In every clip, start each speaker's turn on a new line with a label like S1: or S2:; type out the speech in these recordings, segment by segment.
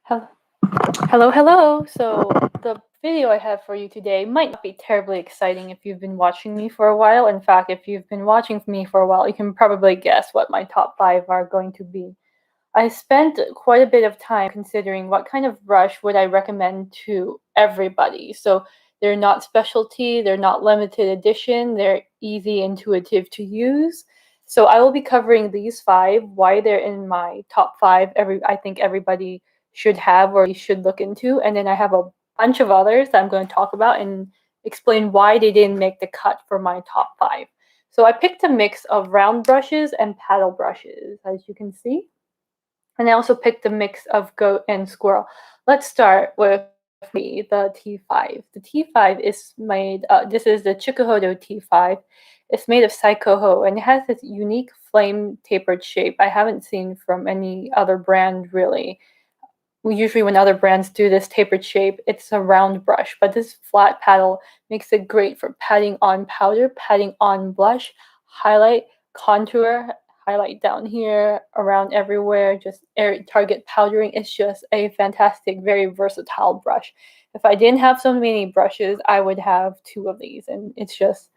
S1: Hello, hello. So the video I have for you today might not be terribly exciting if you've been watching me for a while. In fact, if you've been watching me for a while, you can probably guess what my top 5 are going to be. I spent quite a bit of time considering what kind of brush would I recommend to everybody. So they're not specialty, they're not limited edition, they're easy, intuitive to use. So I will be covering these 5, why they're in my top 5. I think everybody should have or you should look into. And then I have a bunch of others that I'm going to talk about and explain why they didn't make the cut for my top 5. So I picked a mix of round brushes and paddle brushes, as you can see. And I also picked a mix of goat and squirrel. Let's start with the T5. The T5 is made, this is the Chikuhodo T5. It's made of Chikuhodo and it has this unique flame tapered shape I haven't seen from any other brand really. Usually when other brands do this tapered shape, it's a round brush, but this flat paddle makes it great for patting on powder, patting on blush, highlight, contour, highlight down here, around everywhere, just target powdering. It's just a fantastic, very versatile brush. If I didn't have so many brushes, I would have 2 of these, and it's just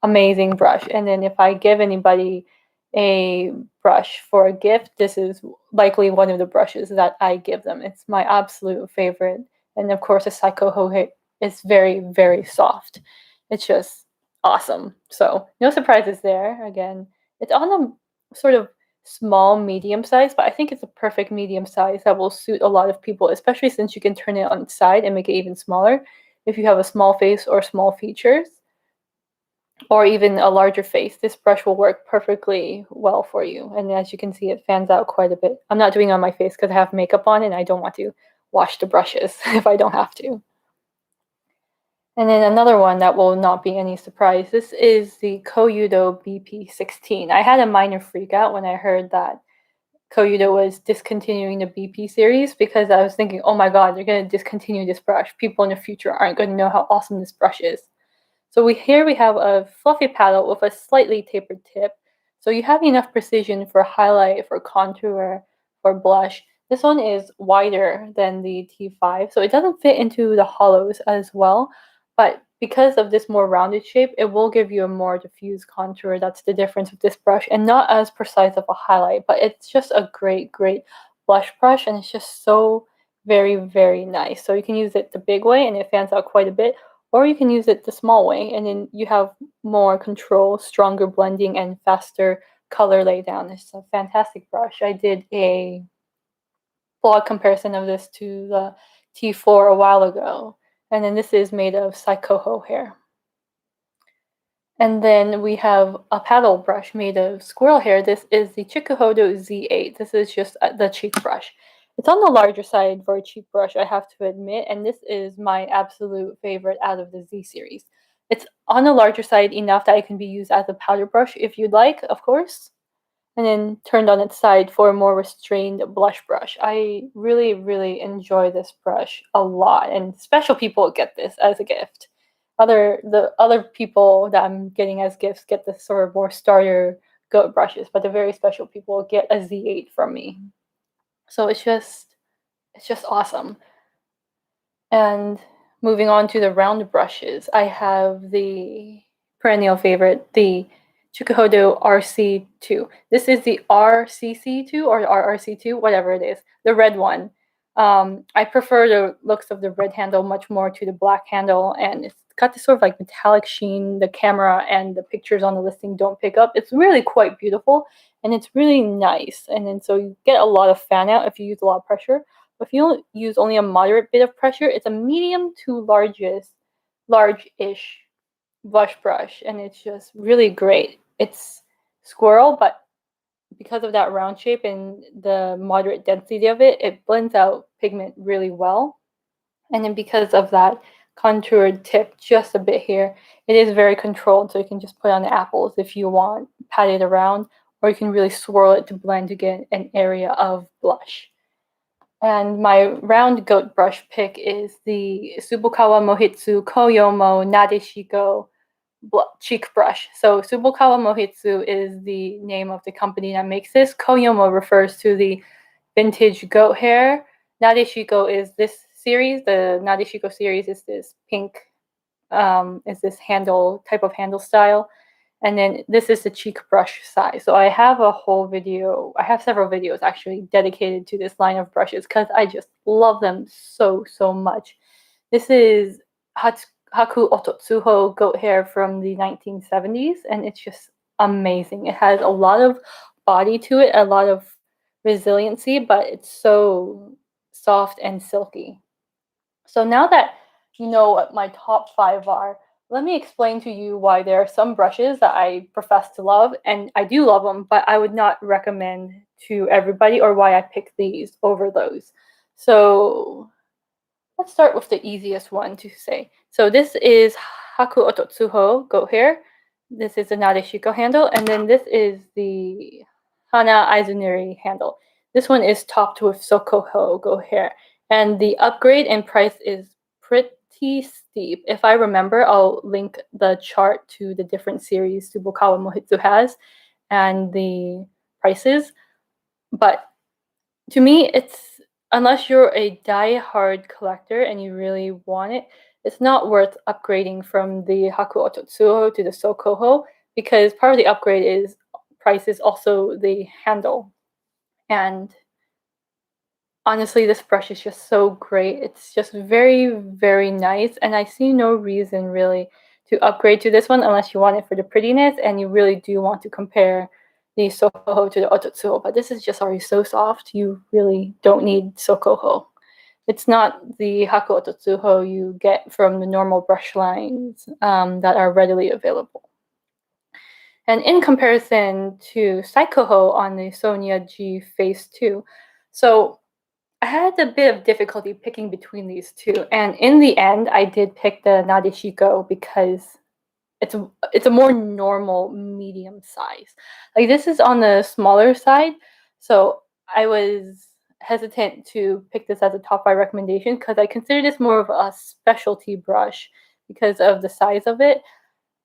S1: amazing brush. And then if I give anybody a brush for a gift, this is likely one of the brushes that I give them. It's my absolute favorite. And of course, the Chikuhodo is very, very soft. It's just awesome. So no surprises there. Again, it's on a sort of small, medium size, but I think it's a perfect medium size that will suit a lot of people, especially since you can turn it on its side and make it even smaller if you have a small face or small features or even a larger face. This brush will work perfectly well for you. And as you can see, it fans out quite a bit. I'm not doing it on my face because I have makeup on and I don't want to wash the brushes if I don't have to. And then another one that will not be any surprise. This is the Koyudo BP016. I had a minor freak out when I heard that Koyudo was discontinuing the BP series because I was thinking, oh my god, they're going to discontinue this brush. People in the future aren't going to know how awesome this brush is. So here we have a fluffy paddle with a slightly tapered tip. So you have enough precision for highlight, for contour, for blush. This one is wider than the T5, so it doesn't fit into the hollows as well. But because of this more rounded shape, it will give you a more diffuse contour. That's the difference with this brush, and not as precise of a highlight, but it's just a great, great blush brush, and it's just so very, very nice. So you can use it the big way, and it fans out quite a bit, or you can use it the small way, and then you have more control, stronger blending, and faster color laydown. It's a fantastic brush. I did a blog comparison of this to the T4 a while ago, and then this is made of Chikuhodo hair. And then we have a paddle brush made of squirrel hair. This is the Chikuhodo Z8. This is just the cheek brush. It's on the larger side for a cheek brush, I have to admit, and this is my absolute favorite out of the Z series. It's on the larger side enough that it can be used as a powder brush if you'd like, of course, and then turned on its side for a more restrained blush brush. I really, really enjoy this brush a lot, and special people get this as a gift. The other people that I'm getting as gifts get the sort of more starter goat brushes, but the very special people get a Z8 from me. So it's just awesome. And moving on to the round brushes, I have the perennial favorite, the Chikuhodo RC2. This is the RCC2 or RRC2, whatever it is, the red one. I prefer the looks of the red handle much more to the black handle, and it's got this sort of like metallic sheen the camera and the pictures on the listing don't pick up. It's really quite beautiful, and it's really nice. And then so you get a lot of fan out if you use a lot of pressure. But if you use only a moderate bit of pressure, it's a medium to large-ish blush brush, and it's just really great. It's squirrel, but because of that round shape and the moderate density of it, it blends out pigment really well. And then because of that contoured tip just a bit here, it is very controlled, so you can just put on the apples if you want, pat it around, or you can really swirl it to blend to get an area of blush. And my round goat brush pick is the Subokawa Mohitsu Koyomo Nadeshiko cheek brush. So Subokawa Mohitsu is the name of the company that makes this. Koyomo refers to the vintage goat hair, Nadeshiko is this series. The Nadeshiko series is this pink, is this handle type of handle style. And then this is the cheek brush size. So I have a whole video, I have several videos actually dedicated to this line of brushes because I just love them so, so much. This is Hakuhodo goat hair from the 1970s, and it's just amazing. It has a lot of body to it, a lot of resiliency, but it's so soft and silky. So now that you know what my top 5 are, let me explain to you why there are some brushes that I profess to love, and I do love them, but I would not recommend to everybody, or why I pick these over those. So let's start with the easiest one to say. So this is Hakuhodo goat hair. This is the Nadeshiko handle, and then this is the Hana Aizunuri handle. This one is topped with Chikuhodo goat hair, and the upgrade in price is pretty steep. If I remember, I'll link the chart to the different series Tsubokawa Mohitsu has and the prices. But to me, it's, unless you're a die-hard collector and you really want it, it's not worth upgrading from the Hakuhodo to the Chikuhodo, because part of the upgrade is price is also the handle. And honestly, this brush is just so great. It's just very, very nice, and I see no reason really to upgrade to this one unless you want it for the prettiness and you really do want to compare the Chikuhodo to the Ototsuho. But this is just already so soft, you really don't need Chikuhodo. It's not the Hakuhodo you get from the normal brush lines that are readily available. And in comparison to Chikuhodo on the Sonia G Phase 2, so I had a bit of difficulty picking between these two, and in the end, I did pick the Nadeshiko because it's a more normal medium size. Like, this is on the smaller side, so I was hesitant to pick this as a top 5 recommendation because I consider this more of a specialty brush because of the size of it,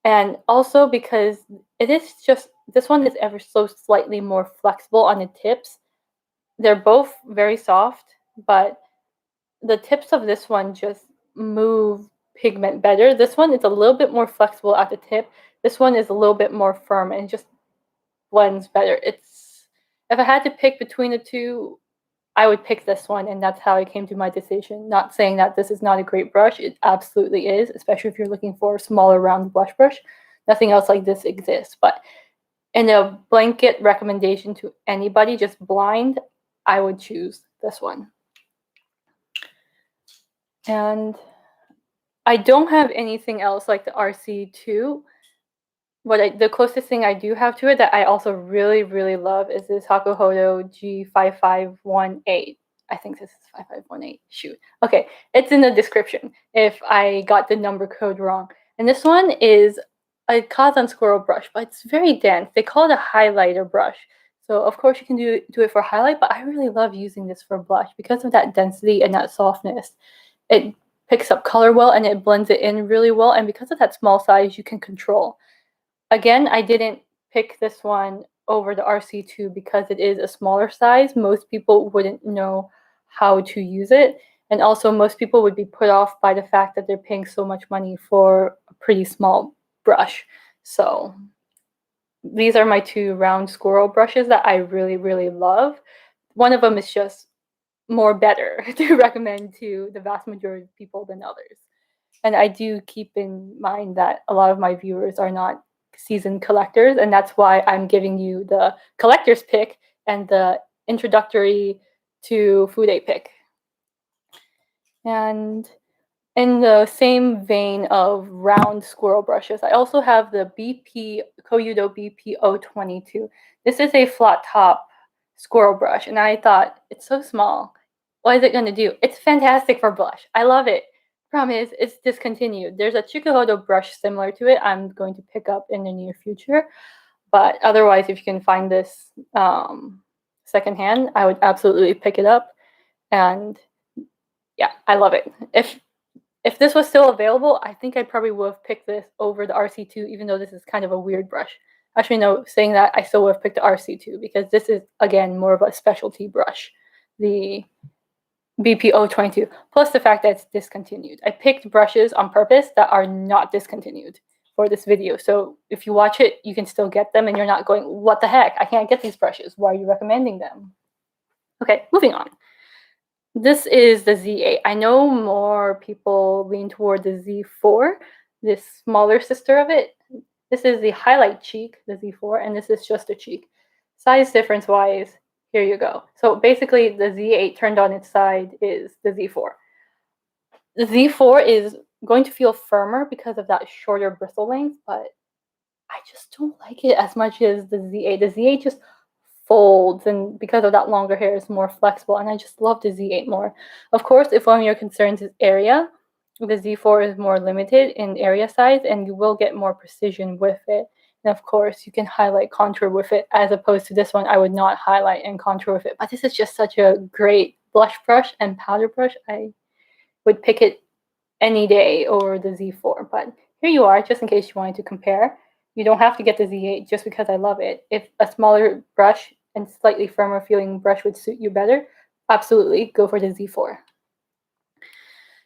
S1: and also because it is just, this one is ever so slightly more flexible on the tips. They're both very soft, but the tips of this one just move pigment better. This one is a little bit more flexible at the tip. This one is a little bit more firm and it just blends better. It's, if I had to pick between the two, I would pick this one, and that's how I came to my decision. Not saying that this is not a great brush, it absolutely is, especially if you're looking for a smaller round blush brush. Nothing else like this exists, but in a blanket recommendation to anybody just blind, I would choose this one. And I don't have anything else like the RC2. The closest thing I do have to it that I also really, really love is this Hakuhodo G5518. I think this is 5518. Shoot. Okay, it's in the description if I got the number code wrong. And this one is a Kazan squirrel brush, but it's very dense. They call it a highlighter brush. So of course you can do it for highlight, but I really love using this for blush because of that density and that softness. It picks up color well and it blends it in really well, and because of that small size, you can control. Again, I didn't pick this one over the RC2 because it is a smaller size. Most people wouldn't know how to use it, and also most people would be put off by the fact that they're paying so much money for a pretty small brush. So these are my 2 round squirrel brushes that I really, really love. One of them is just more better to recommend to the vast majority of people than others. And I do keep in mind that a lot of my viewers are not seasoned collectors, and that's why I'm giving you the collector's pick and the introductory to Fude pick. And in the same vein of round squirrel brushes, I also have the Koyudo BP016. This is a flat top squirrel brush, and I thought, it's so small. What is it going to do? It's fantastic for blush. I love it. Problem is, it's discontinued. There's a Chikuhodo brush similar to it I'm going to pick up in the near future. But otherwise, if you can find this secondhand, I would absolutely pick it up. And yeah, I love it. If this was still available, I think I probably would have picked this over the RC2, even though this is kind of a weird brush. Actually, no, saying that, I still would have picked the RC2 because this is, again, more of a specialty brush. The BP022, plus the fact that it's discontinued. I picked brushes on purpose that are not discontinued for this video. So if you watch it, you can still get them and you're not going, what the heck? I can't get these brushes. Why are you recommending them? Okay, moving on. This is the Z8. I know more people lean toward the Z4, this smaller sister of it. This is the highlight cheek, the Z4, and this is just a cheek. Size difference wise, here you go. So basically the Z8 turned on its side is the Z4. The Z4 is going to feel firmer because of that shorter bristle length, but I just don't like it as much as the Z8. The Z8 just folds, and because of that longer hair, is more flexible, and I just love the Z8 more. Of course, if one of your concerns is area, the Z4 is more limited in area size, and you will get more precision with it. And of course, you can highlight, contour with it, as opposed to this one, I would not highlight and contour with it. But this is just such a great blush brush and powder brush. I would pick it any day over the Z4. But here you are, just in case you wanted to compare. You don't have to get the Z8 just because I love it. If a smaller brush and slightly firmer feeling brush would suit you better, absolutely go for the Z4.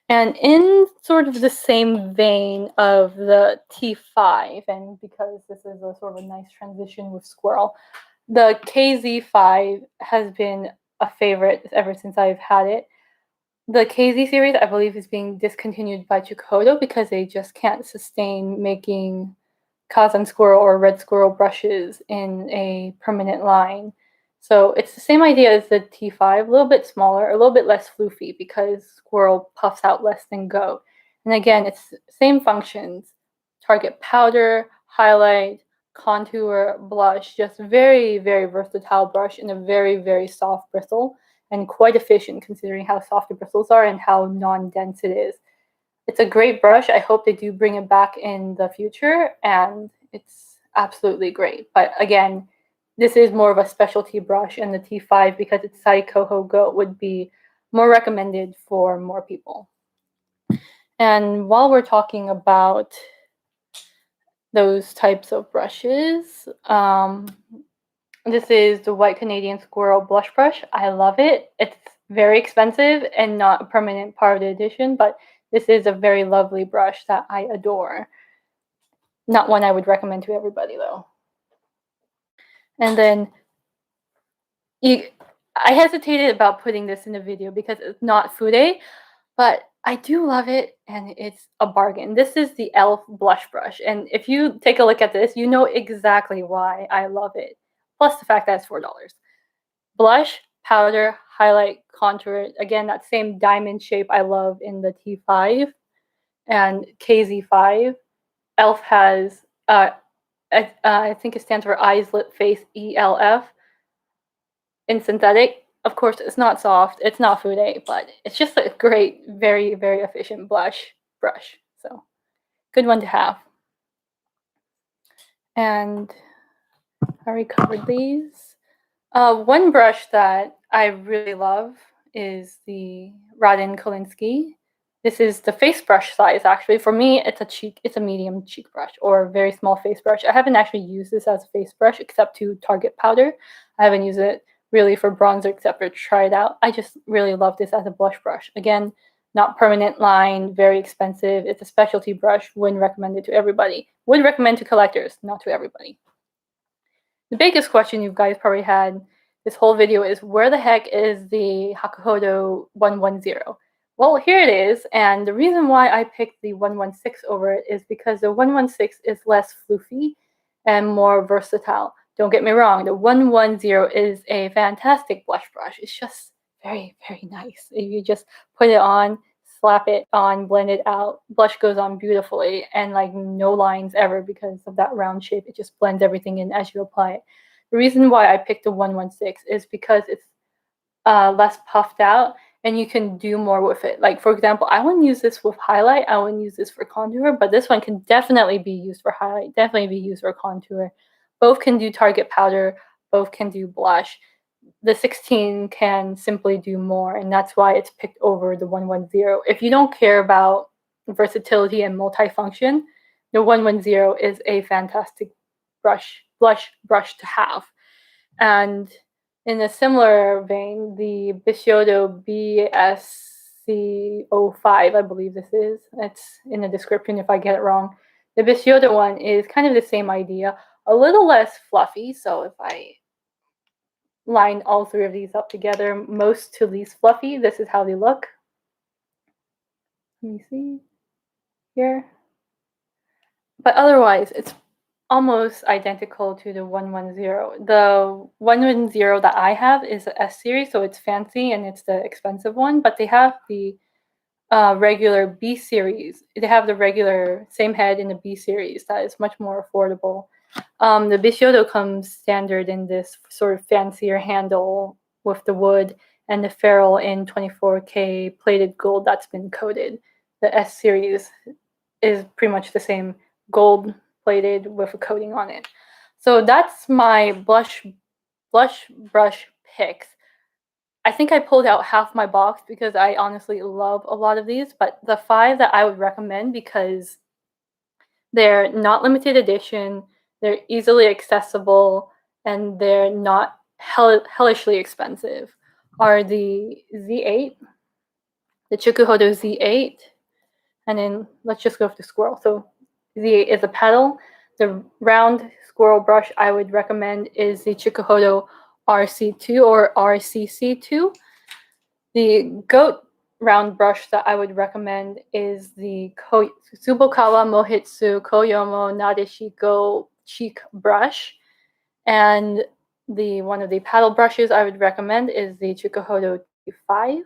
S1: And in sort of the same vein of the T5, and because this is a sort of a nice transition with Squirrel, the KZ5 has been a favorite ever since I've had it. The KZ series, I believe, is being discontinued by Chikuhodo because they just can't sustain making Kazan Squirrel or Red Squirrel brushes in a permanent line. So it's the same idea as the T5, a little bit smaller, a little bit less floofy because Squirrel puffs out less than Go. And again, it's same functions, target powder, highlight, contour, blush, just very, very versatile brush in a very, very soft bristle, and quite efficient considering how soft the bristles are and how non-dense it is. It's a great brush. I hope they do bring it back in the future, and it's absolutely great. But again, this is more of a specialty brush, and the T5, because it's Saikoho Go, would be more recommended for more people. And while we're talking about those types of brushes, this is the White Canadian Squirrel blush brush. I love it. It's very expensive and not a permanent part of the edition, but this is a very lovely brush that I adore. Not one I would recommend to everybody, though. And then I hesitated about putting this in the video because it's not Fude, but I do love it, and it's a bargain. This is the e.l.f. blush brush, and if you take a look at this, you know exactly why I love it, plus the fact that it's $4. Blush, powder, highlight, contour. Again, that same diamond shape I love in the T5 and KZ5. e.l.f. has, I think it stands for Eyes, Lip, Face, ELF. In synthetic, of course, it's not soft, it's not Fude, but it's just a great, very, very efficient blush brush. So, good one to have. And I already covered these. One brush that I really love is the Radin Kolinsky. This is the face brush size, actually. For me, it's a medium cheek brush or a very small face brush. I haven't actually used this as a face brush except to target powder. I haven't used it really for bronzer except for try it out. I just really love this as a blush brush. Again, not permanent line, very expensive. It's a specialty brush. Wouldn't recommend it to everybody. Would recommend to collectors, not to everybody. The biggest question you guys probably had this whole video is, where the heck is the Hakuhodo 110? Well, here it is, and the reason why I picked the 116 over it is because the 116 is less floofy and more versatile. Don't get me wrong, the 110 is a fantastic blush brush. It's just very, very nice. If you just put it on, slap it on, blend it out, blush goes on beautifully, and like no lines ever because of that round shape. It just blends everything in as you apply it. The reason why I picked the 116 is because it's less puffed out and you can do more with it. Like, for example, I wouldn't use this with highlight, I wouldn't use this for contour, but this one can definitely be used for highlight, definitely be used for contour. Both can do target powder, both can do blush. The 16 can simply do more, and that's why it's picked over the 110. If you don't care about versatility and multifunction, the 110 is a fantastic blush brush to have. And in a similar vein, the Chikuhodo BSC05, I believe this is. It's in the description if I get it wrong. The Chikuhodo one is kind of the same idea, a little less fluffy. So if I line all three of these up together, most to least fluffy, this is how they look. Let me see here. But otherwise, it's almost identical to the 110. The 110 that I have is the S series, so it's fancy and it's the expensive one, but they have the regular B series. They have the regular same head in the B series that is much more affordable. The Chikuhodo comes standard in this sort of fancier handle with the wood and the ferrule in 24K plated gold that's been coated. The S series is pretty much the same, gold plated with a coating on it. So that's my blush brush picks. I think I pulled out half my box because I honestly love a lot of these, but the 5 that I would recommend because they're not limited edition, they're easily accessible, and they're not hellishly expensive are the Z8, the Chikuhodo Z8, and then let's just go for the squirrel. So Z8 is a paddle. The round squirrel brush I would recommend is the Chikuhodo RC2 or RCC2. The goat round brush that I would recommend is the Tsubokawa Mohitsu Koyomo Nadeshiko cheek brush. And one of the paddle brushes I would recommend is the Chikuhodo T5.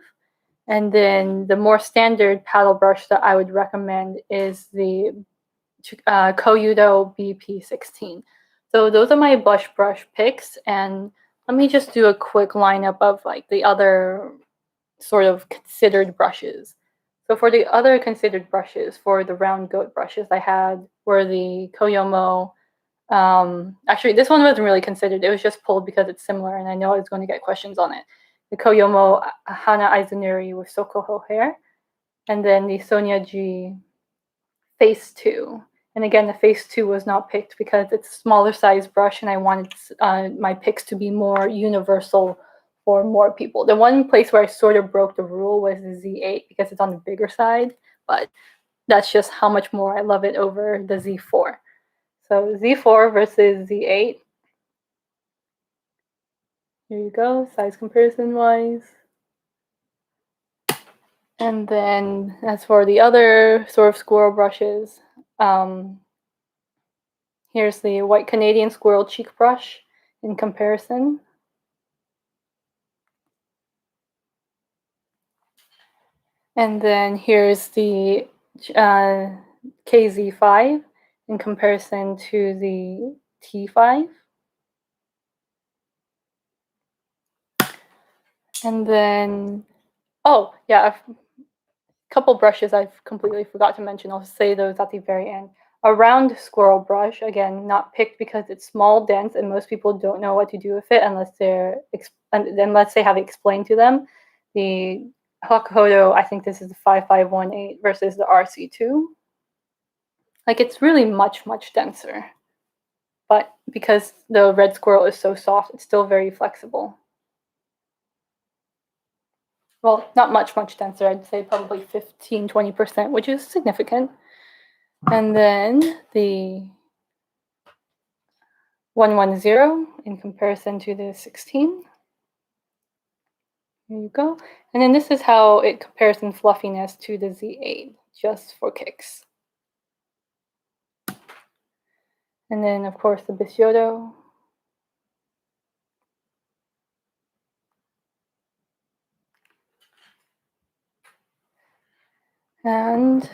S1: And then the more standard paddle brush that I would recommend is the Koyudo BP016. So those are my blush brush picks. And let me just do a quick lineup of like the other sort of considered brushes. So for the other considered brushes, for the round goat brushes I had were the Koyomo. Actually, this one wasn't really considered. It was just pulled because it's similar, and I know I was going to get questions on it. The Koyomo Hana Aizunuri with Sokoho hair, and then the Sonia G Face 2. And again, the Face 2 was not picked because it's a smaller size brush, and I wanted my picks to be more universal for more people. The one place where I sort of broke the rule was the Z8 because it's on the bigger side, but that's just how much more I love it over the Z4. So Z4 versus Z8. Here you go, size comparison wise. And then as for the other sort of squirrel brushes, here's the white Canadian squirrel cheek brush in comparison. And then here's the KZ5 in comparison to the T5. And then, oh yeah, a couple brushes I've completely forgot to mention. I'll say those at the very end. A round squirrel brush, again, not picked because it's small, dense, and most people don't know what to do with it unless they have it explained to them. The Hakuhodo, I think this is the 5518 versus the RC2. Like it's really much, much denser. But because the red squirrel is so soft, it's still very flexible. Well, not much, much denser. I'd say probably 15-20%, which is significant. And then the 110 in comparison to the 16. Here you go. And then this is how it compares in fluffiness to the Z8, just for kicks. And then, of course, the Chikuhodo. And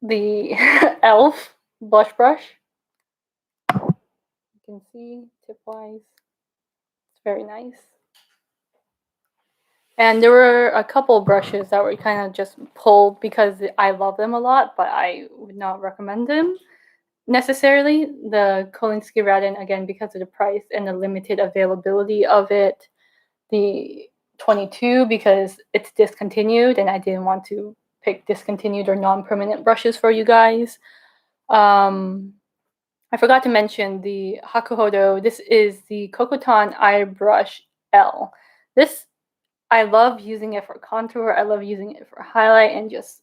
S1: the e.l.f. blush brush. You can see tip-wise, it's very nice. And there were a couple brushes that were kind of just pulled because I love them a lot, but I would not recommend them necessarily. The Kolinsky Radin, again, because of the price and the limited availability of it. The 22 because it's discontinued, and I didn't want to pick discontinued or non-permanent brushes for you guys. I forgot to mention the Hakuhodo. This is the Kokoton Eye Brush L. This, I love using it for contour. I love using it for highlight and just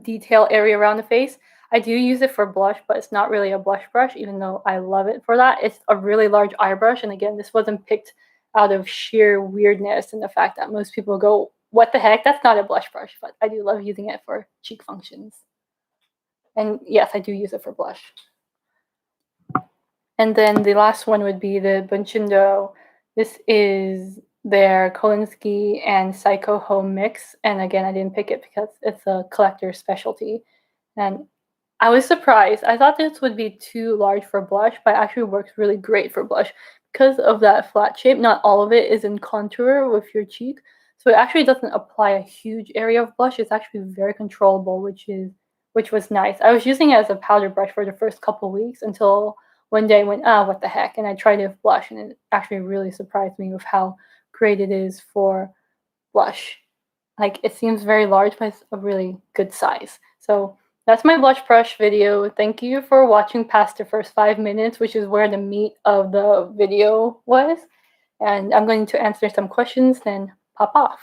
S1: detail area around the face. I do use it for blush, but it's not really a blush brush, even though I love it for that. It's a really large eye brush, and again, this wasn't picked out of sheer weirdness and the fact that most people go, what the heck, that's not a blush brush, but I do love using it for cheek functions. And yes, I do use it for blush. And then the last one would be the Bunchindo. This is their Kolinsky and Psycho Home mix. And again, I didn't pick it because it's a collector's specialty. And I was surprised. I thought this would be too large for blush, but it actually works really great for blush because of that flat shape. Not all of it is in contour with your cheek. So it actually doesn't apply a huge area of blush. It's actually very controllable, which was nice. I was using it as a powder brush for the first couple weeks until one day I went, what the heck? And I tried it with blush, and it actually really surprised me with how great it is for blush. Like, it seems very large, but it's a really good size. So that's my blush brush video. Thank you for watching past the first 5 minutes, which is where the meat of the video was. And I'm going to answer some questions, then pop off.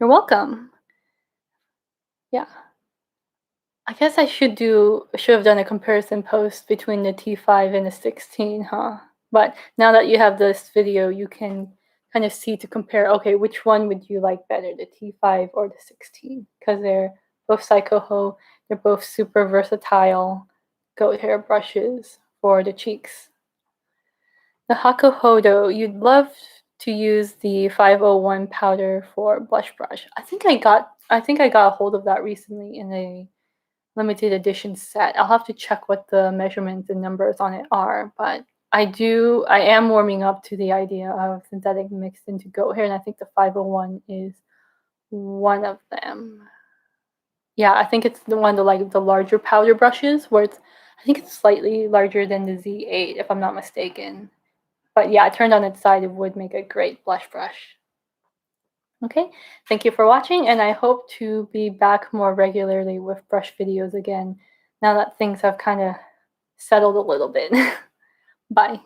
S1: You're welcome. Yeah. I guess I should have done a comparison post between the T5 and the 16, huh? But now that you have this video, you can kind of see to compare, okay, which one would you like better, the T5 or the 16? Because they're both Chikuhodo, they're both super versatile goat hair brushes for the cheeks. The Hakuhodo, you'd love to use the 501 powder for blush brush. I think I got a hold of that recently in a limited edition set. I'll have to check what the measurements and numbers on it are, but I am warming up to the idea of synthetic mixed into goat hair, and I think the 501 is one of them. Yeah, I think it's the one of the larger powder brushes where I think it's slightly larger than the Z8 if I'm not mistaken. But yeah, turned on its side, it would make a great blush brush. Okay, thank you for watching, and I hope to be back more regularly with brush videos again now that things have kind of settled a little bit. Bye.